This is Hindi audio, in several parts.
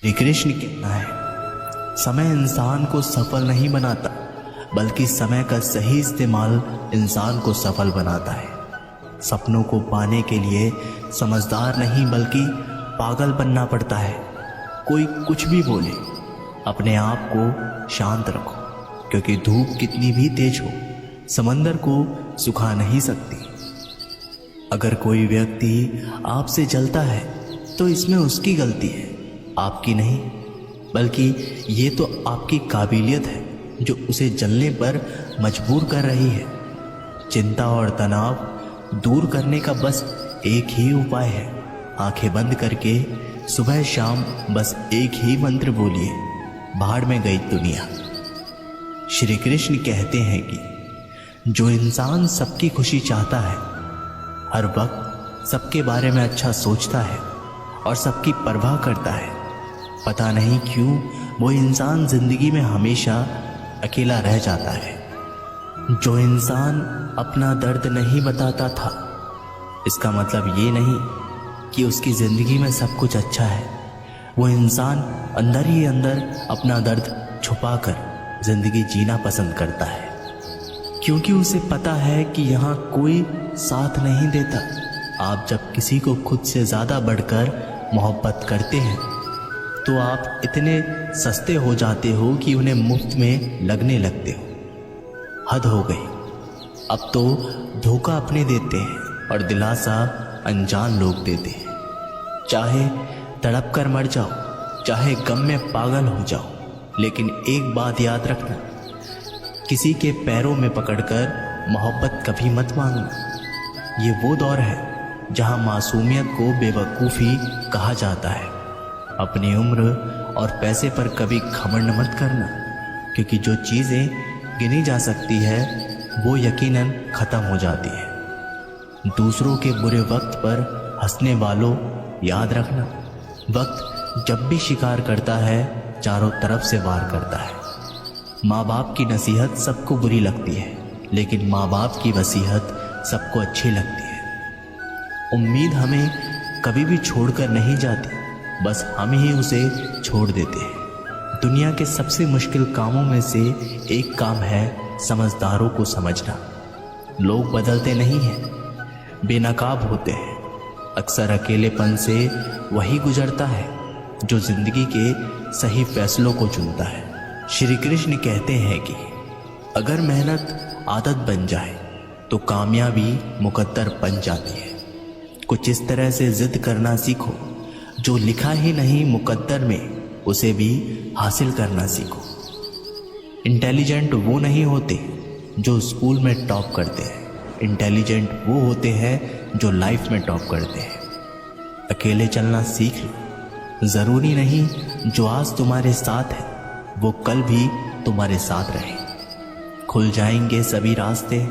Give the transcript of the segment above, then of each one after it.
श्री कृष्ण कहना है, समय इंसान को सफल नहीं बनाता, बल्कि समय का सही इस्तेमाल इंसान को सफल बनाता है। सपनों को पाने के लिए समझदार नहीं बल्कि पागल बनना पड़ता है। कोई कुछ भी बोले, अपने आप को शांत रखो, क्योंकि धूप कितनी भी तेज हो समंदर को सुखा नहीं सकती। अगर कोई व्यक्ति आपसे जलता है तो इसमें उसकी गलती है, आपकी नहीं, बल्कि ये तो आपकी काबिलियत है जो उसे जलने पर मजबूर कर रही है। चिंता और तनाव दूर करने का बस एक ही उपाय है, आंखें बंद करके सुबह शाम बस एक ही मंत्र बोलिए, भाड़ में गई दुनिया। श्री कृष्ण कहते हैं कि जो इंसान सबकी खुशी चाहता है, हर वक्त सबके बारे में अच्छा सोचता है और सबकी परवाह करता है, पता नहीं क्यों वो इंसान जिंदगी में हमेशा अकेला रह जाता है। जो इंसान अपना दर्द नहीं बताता था, इसका मतलब ये नहीं कि उसकी जिंदगी में सब कुछ अच्छा है। वो इंसान अंदर ही अंदर अपना दर्द छुपाकर जिंदगी जीना पसंद करता है, क्योंकि उसे पता है कि यहाँ कोई साथ नहीं देता। आप जब किसी को खुद से ज़्यादा बढ़कर मोहब्बत करते हैं तो आप इतने सस्ते हो जाते हो कि उन्हें मुफ्त में लगने लगते हो। हद हो गई, अब तो धोखा अपने देते हैं और दिलासा अनजान लोग देते हैं। चाहे तड़प कर मर जाओ, चाहे गम में पागल हो जाओ, लेकिन एक बात याद रखना, किसी के पैरों में पकड़कर मोहब्बत कभी मत मांगना। ये वो दौर है जहां मासूमियत को बेवकूफ़ी कहा जाता है। अपनी उम्र और पैसे पर कभी घमंड मत करना, क्योंकि जो चीज़ें गिनी जा सकती है वो यकीनन ख़त्म हो जाती है। दूसरों के बुरे वक्त पर हंसने वालों, याद रखना, वक्त जब भी शिकार करता है चारों तरफ से वार करता है। माँ बाप की नसीहत सबको बुरी लगती है, लेकिन माँ बाप की वसीयत सबको अच्छी लगती है। उम्मीद हमें कभी भी छोड़कर नहीं जाती, बस हम ही उसे छोड़ देते हैं। दुनिया के सबसे मुश्किल कामों में से एक काम है समझदारों को समझना। लोग बदलते नहीं हैं, बेनकाब होते हैं। अक्सर अकेलेपन से वही गुजरता है जो जिंदगी के सही फैसलों को चुनता है। श्री कृष्ण कहते हैं कि अगर मेहनत आदत बन जाए तो कामयाबी मुकद्दर बन जाती है। कुछ इस तरह से जिद करना सीखो, जो लिखा ही नहीं मुकद्दर में उसे भी हासिल करना सीखो। इंटेलिजेंट वो नहीं होते जो स्कूल में टॉप करते हैं, इंटेलिजेंट वो होते हैं जो लाइफ में टॉप करते हैं। अकेले चलना सीख लो, ज़रूरी नहीं जो आज तुम्हारे साथ है वो कल भी तुम्हारे साथ रहे। खुल जाएंगे सभी रास्ते,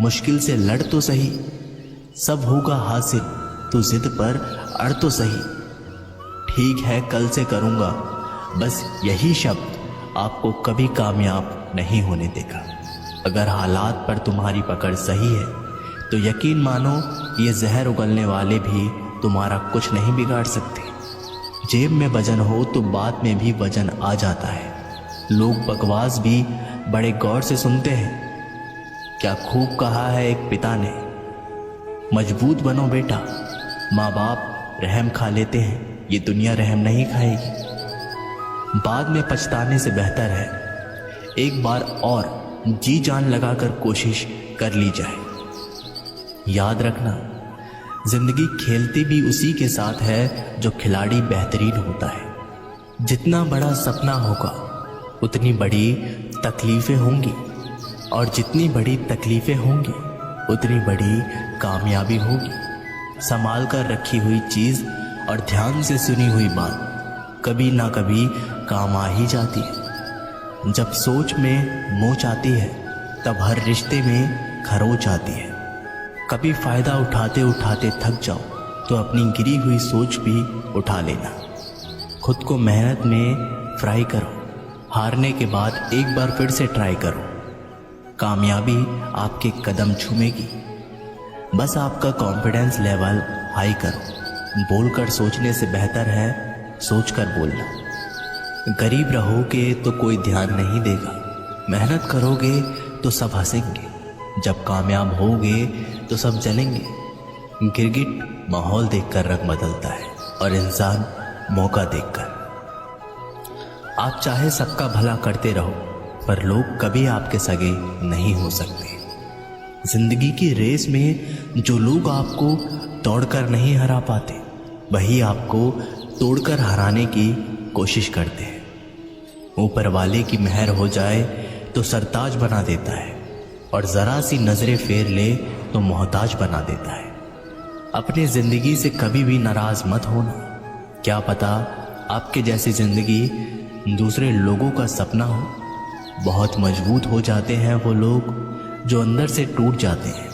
मुश्किल से लड़ तो सही, सब होगा हासिल, तो जिद पर अड़ तो सही। ठीक है कल से करूँगा, बस यही शब्द आपको कभी कामयाब नहीं होने देगा। अगर हालात पर तुम्हारी पकड़ सही है तो यकीन मानो ये जहर उगलने वाले भी तुम्हारा कुछ नहीं बिगाड़ सकते। जेब में वजन हो तो बाद में भी वजन आ जाता है। लोग बकवास भी बड़े गौर से सुनते हैं। क्या खूब कहा है एक पिता ने, मजबूत बनो बेटा, माँ बाप रहम खा लेते हैं, ये दुनिया रहम नहीं खाएगी। बाद में पछताने से बेहतर है एक बार और जी जान लगाकर कोशिश कर ली जाए। याद रखना, जिंदगी खेलती भी उसी के साथ है जो खिलाड़ी बेहतरीन होता है। जितना बड़ा सपना होगा उतनी बड़ी तकलीफ़ें होंगी, और जितनी बड़ी तकलीफ़ें होंगी उतनी बड़ी कामयाबी होगी। संभाल कर रखी हुई चीज़ और ध्यान से सुनी हुई बात कभी ना कभी काम आ ही जाती है। जब सोच में मोच आती है तब हर रिश्ते में खरोच आती है। कभी फ़ायदा उठाते उठाते थक जाओ तो अपनी गिरी हुई सोच भी उठा लेना। खुद को मेहनत में फ्राई करो, हारने के बाद एक बार फिर से ट्राई करो। कामयाबी आपके कदम छूमेगी, बस आपका कॉन्फिडेंस लेवल हाई करो। बोलकर सोचने से बेहतर है सोचकर बोलना। गरीब रहोगे तो कोई ध्यान नहीं देगा, मेहनत करोगे तो सब हंसेंगे, जब कामयाब होगे तो सब जलेंगे। गिरगिट माहौल देखकर रंग बदलता है और इंसान मौका देखकर। आप चाहे सबका भला करते रहो, पर लोग कभी आपके सगे नहीं हो सकते। जिंदगी की रेस में जो लोग आपको दौड़कर नहीं हरा पाते, वही आपको तोड़कर हराने की कोशिश करते हैं। ऊपर वाले की मेहर हो जाए तो सरताज बना देता है, और जरा सी नजरें फेर ले तो मोहताज बना देता है। अपनी जिंदगी से कभी भी नाराज मत होना, क्या पता आपके जैसी जिंदगी दूसरे लोगों का सपना हो। बहुत मजबूत हो जाते हैं वो लोग जो अंदर से टूट जाते हैं।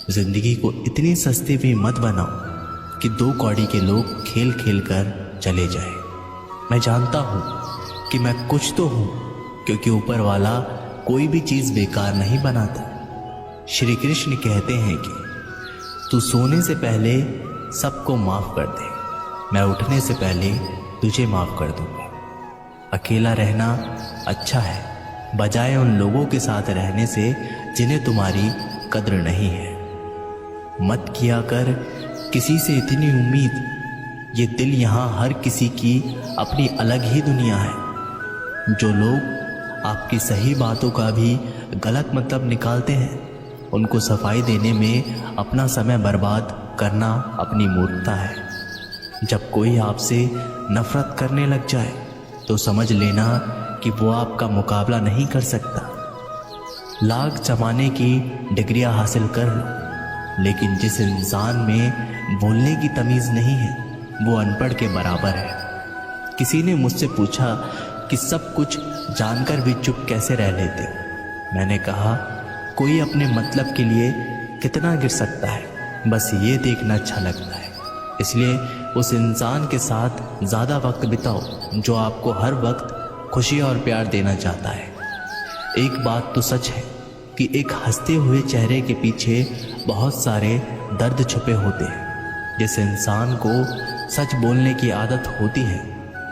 जिंदगी को इतनी सस्ती भी मत बनाओ कि 2 कौड़ी के लोग खेल खेल कर चले जाए। मैं जानता हूँ कि मैं कुछ तो हूँ, क्योंकि ऊपर वाला कोई भी चीज बेकार नहीं बनाता। श्री कृष्ण कहते हैं कि तू सोने से पहले सबको माफ कर दे, मैं उठने से पहले तुझे माफ कर दूंगा। अकेला रहना अच्छा है, बजाय उन लोगों के साथ रहने से जिन्हें तुम्हारी कद्र नहीं है। मत किया कर किसी से इतनी उम्मीद, ये दिल यहाँ हर किसी की अपनी अलग ही दुनिया है। जो लोग आपकी सही बातों का भी गलत मतलब निकालते हैं, उनको सफाई देने में अपना समय बर्बाद करना अपनी मूर्खता है। जब कोई आपसे नफरत करने लग जाए तो समझ लेना कि वो आपका मुकाबला नहीं कर सकता। लाख जमाने की डिग्रियां हासिल कर लो, लेकिन जिस इंसान में बोलने की तमीज नहीं है वो अनपढ़ के बराबर है। किसी ने मुझसे पूछा कि सब कुछ जानकर भी चुप कैसे रह लेते हो। मैंने कहा, कोई अपने मतलब के लिए कितना गिर सकता है, बस ये देखना अच्छा लगता है। इसलिए उस इंसान के साथ ज़्यादा वक्त बिताओ जो आपको हर वक्त खुशी और प्यार देना चाहता है। एक बात तो सच है कि एक हंसते हुए चेहरे के पीछे बहुत सारे दर्द छुपे होते हैं। जिस इंसान को सच बोलने की आदत होती है,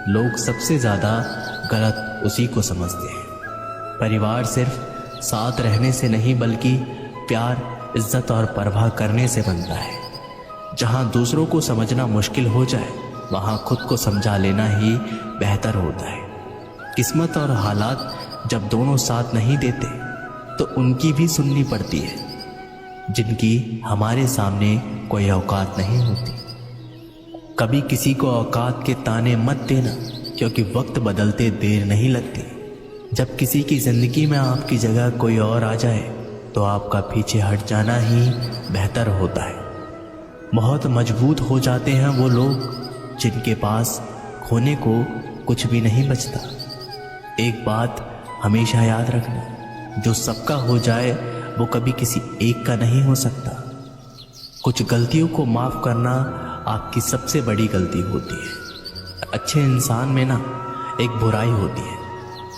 लोग सबसे ज़्यादा गलत उसी को समझते हैं। परिवार सिर्फ साथ रहने से नहीं, बल्कि प्यार, इज्जत और परवाह करने से बनता है। जहाँ दूसरों को समझना मुश्किल हो जाए, वहाँ खुद को समझा लेना ही बेहतर होता है। किस्मत और हालात जब दोनों साथ नहीं देते तो उनकी भी सुननी पड़ती है, जिनकी हमारे सामने कोई औकात नहीं होती। कभी किसी को औकात के ताने मत देना, क्योंकि वक्त बदलते देर नहीं लगती। जब किसी की जिंदगी में आपकी जगह कोई और आ जाए तो आपका पीछे हट जाना ही बेहतर होता है। बहुत मजबूत हो जाते हैं वो लोग जिनके पास खोने को कुछ भी नहीं बचता। एक बात हमेशा याद रखना, जो सबका हो जाए वो कभी किसी एक का नहीं हो सकता। कुछ गलतियों को माफ करना आपकी सबसे बड़ी गलती होती है। अच्छे इंसान में ना एक बुराई होती है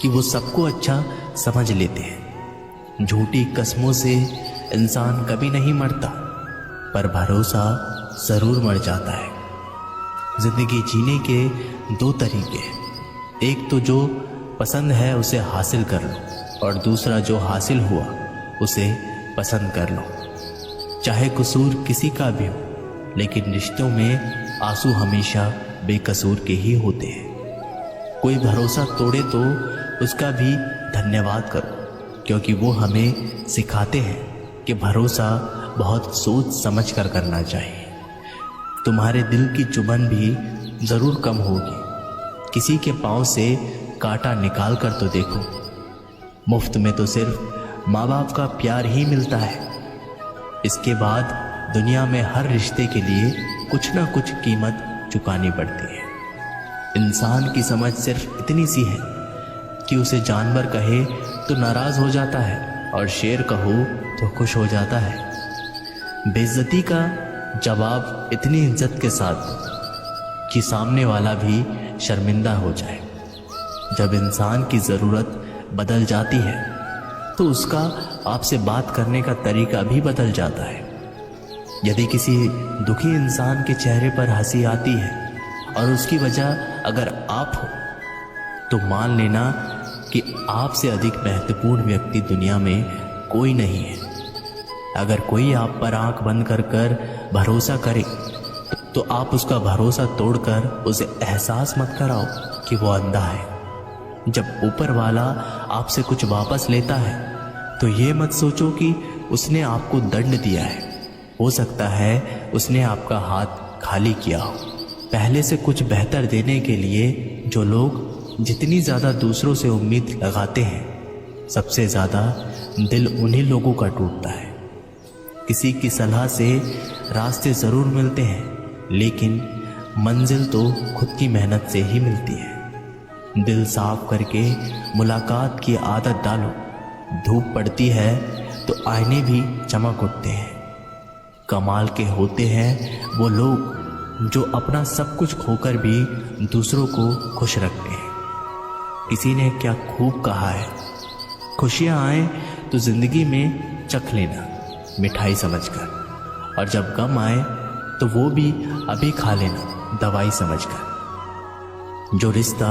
कि वो सबको अच्छा समझ लेते हैं। झूठी कसमों से इंसान कभी नहीं मरता, पर भरोसा जरूर मर जाता है। जिंदगी जीने के 2 तरीके हैं, एक तो जो पसंद है उसे हासिल कर लो, और दूसरा जो हासिल हुआ उसे पसंद कर लो। चाहे कसूर किसी का भी हो, लेकिन रिश्तों में आंसू हमेशा बेकसूर के ही होते हैं। कोई भरोसा तोड़े तो उसका भी धन्यवाद करो, क्योंकि वो हमें सिखाते हैं कि भरोसा बहुत सोच समझ कर करना चाहिए। तुम्हारे दिल की चुभन भी जरूर कम होगी। किसी के पांव से कांटा निकाल कर तो देखो। मुफ्त में तो सिर्फ माँ बाप का प्यार ही मिलता है। इसके बाद दुनिया में हर रिश्ते के लिए कुछ ना कुछ कीमत चुकानी पड़ती है। इंसान की समझ सिर्फ इतनी सी है कि उसे जानवर कहे तो नाराज हो जाता है, और शेर कहो तो खुश हो जाता है। बेइज्जती का जवाब इतनी इज्जत के साथ कि सामने वाला भी शर्मिंदा हो जाए। जब इंसान की ज़रूरत बदल जाती है तो उसका आपसे बात करने का तरीका भी बदल जाता है। यदि किसी दुखी इंसान के चेहरे पर हंसी आती है और उसकी वजह अगर आप हो, तो मान लेना कि आपसे अधिक महत्वपूर्ण व्यक्ति दुनिया में कोई नहीं है। अगर कोई आप पर आंख बंद कर भरोसा करे तो आप उसका भरोसा तोड़कर उसे एहसास मत कराओ कि वो अंधा है। जब ऊपर वाला आपसे कुछ वापस लेता है तो ये मत सोचो कि उसने आपको दंड दिया है। हो सकता है उसने आपका हाथ खाली किया हो। पहले से कुछ बेहतर देने के लिए जो लोग जितनी ज़्यादा दूसरों से उम्मीद लगाते हैं, सबसे ज़्यादा दिल उन्हीं लोगों का टूटता है। किसी की सलाह से रास्ते ज़रूर मिलते हैं, लेकिन मंजिल तो खुद की मेहनत से ही मिलती है। दिल साफ करके मुलाकात की आदत डालो। धूप पड़ती है तो आईने भी चमक उठते हैं। कमाल के होते हैं वो लोग जो अपना सब कुछ खोकर भी दूसरों को खुश रखते हैं। किसी ने क्या खूब कहा है, खुशियाँ आए तो जिंदगी में चख लेना मिठाई समझकर, और जब गम आए तो वो भी अभी खा लेना दवाई समझकर। जो रिश्ता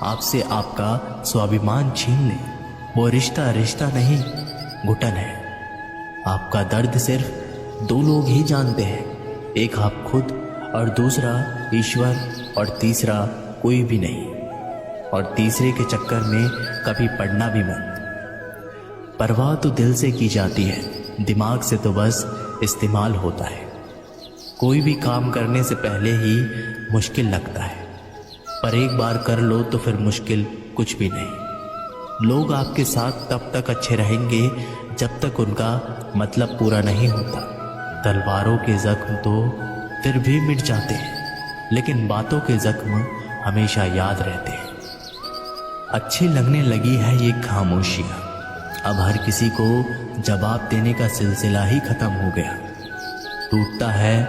आपसे आपका स्वाभिमान छीन ले वो रिश्ता रिश्ता नहीं, घुटन है। आपका दर्द सिर्फ दो लोग ही जानते हैं, एक आप खुद और दूसरा ईश्वर, और तीसरा कोई भी नहीं। और तीसरे के चक्कर में कभी पड़ना भी मत। परवाह तो दिल से की जाती है, दिमाग से तो बस इस्तेमाल होता है। कोई भी काम करने से पहले ही मुश्किल लगता है, पर एक बार कर लो तो फिर मुश्किल कुछ भी नहीं। लोग आपके साथ तब तक अच्छे रहेंगे जब तक उनका मतलब पूरा नहीं होता। तलवारों के जख्म तो फिर भी मिट जाते हैं, लेकिन बातों के जख्म हमेशा याद रहते हैं। अच्छी लगने लगी है ये खामोशियाँ, अब हर किसी को जवाब देने का सिलसिला ही खत्म हो गया। टूटता है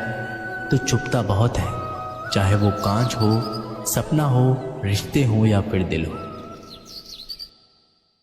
तो चुपता बहुत है, चाहे वो कांच हो, सपना हो, रिश्ते हो या फिर दिल हो।